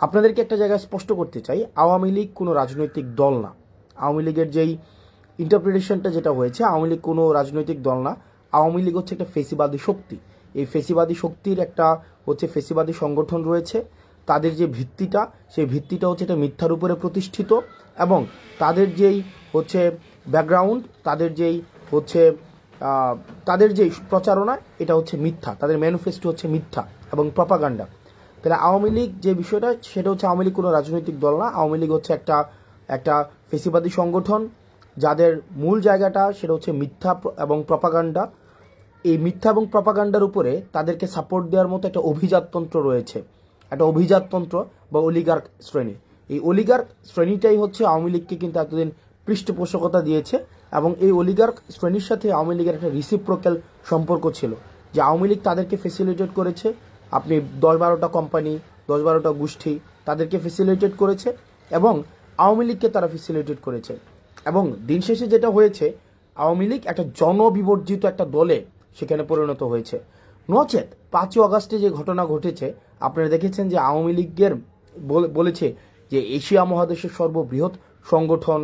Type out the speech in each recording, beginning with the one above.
আপনাদেরকে একটা জায়গায় স্পষ্ট করতে চাই, আওয়ামী লীগ কোনো রাজনৈতিক দল না। আওয়ামী লীগের যেই ইন্টারপ্রিটেশনটা যেটা হয়েছে, আওয়ামী লীগ কোনো রাজনৈতিক দল না। আওয়ামী লীগ হচ্ছে একটা ফেসিবাদী শক্তি। এই ফেসিবাদী শক্তির একটা হচ্ছে ফেসিবাদী সংগঠন রয়েছে। তাদের যে ভিত্তিটা, সেই ভিত্তিটা হচ্ছে এটা মিথ্যার উপরে প্রতিষ্ঠিত, এবং তাদের যেই হচ্ছে ব্যাকগ্রাউন্ড, তাদের যেই প্রচারণা, এটা হচ্ছে মিথ্যা। তাদের ম্যানিফেস্টো হচ্ছে মিথ্যা এবং প্রপাগান্ডা। তাহলে আওয়ামী লীগ যে বিষয়টা, সেটা হচ্ছে আওয়ামী লীগ কোনো রাজনৈতিক দল না। আওয়ামী লীগ হচ্ছে একটা ফেসিবাদী সংগঠন, যাদের মূল জায়গাটা সেটা হচ্ছে মিথ্যা এবং প্রপাগান্ডা। এই মিথ্যা এবং প্রপাগান্ডার উপরে তাদেরকে সাপোর্ট দেওয়ার মতো একটা অভিজাততন্ত্র রয়েছে, একটা অভিজাততন্ত্র বা অলিগার্ক শ্রেণী। এই অলিগার্ক শ্রেণীটাই হচ্ছে আওয়ামী লীগকে কিন্তু এতদিন পৃষ্ঠপোষকতা দিয়েছে, এবং এই অলিগার্ক শ্রেণীর সাথে আওয়ামী লীগের একটা রিসিপ্রোক্যাল সম্পর্ক ছিল, যে আওয়ামী লীগ তাদেরকে ফেসিলিটেট করেছে। আপনি 10-12টা কোম্পানি, 10-12টা গোষ্ঠী তাদেরকে ফেসিলিটেট করেছে, এবং আওয়ামী লীগকে তারা ফেসিলিটেট করেছে। এবং দিন শেষে যেটা হয়েছে, আওয়ামী লীগ একটা জনবিবর্জিত একটা দলে সেখানে পরিণত হয়েছে। নচেত 5ই আগস্টে যে ঘটনা ঘটেছে, আপনারা দেখেছেন যে আওয়ামী লীগের বলেছে যে এশিয়া মহাদেশের সর্ববৃহৎ সংগঠন,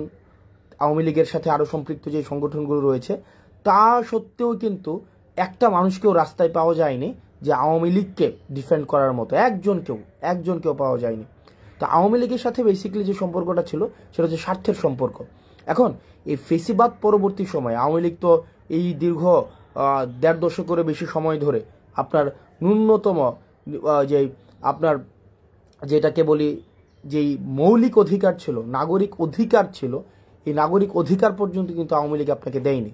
আওয়ামী লীগের সাথে আরও সম্পৃক্ত যে সংগঠনগুলো রয়েছে, তা সত্ত্বেও কিন্তু একটা মানুষকেও রাস্তায় পাওয়া যায়নি যে আওয়ামী লীগকে ডিফেন্ড করার মতো, একজনকেও পাওয়া যায়নি। তো আওয়ামী লীগের সাথে বেসিক্যালি যে সম্পর্কটা ছিল, সেটা হচ্ছে স্বার্থের সম্পর্ক। এখন এই ফেসিবাদ পরবর্তী সময়ে আওয়ামী লীগ তো এই দীর্ঘ 1.5 দশকেরও বেশি সময় ধরে আপনার ন্যূনতম যে আপনার যেটাকে বলি যেই মৌলিক অধিকার ছিল, নাগরিক অধিকার ছিল, এই নাগরিক অধিকার পর্যন্ত কিন্তু আওয়ামী লীগ আপনাকে দেয়নি।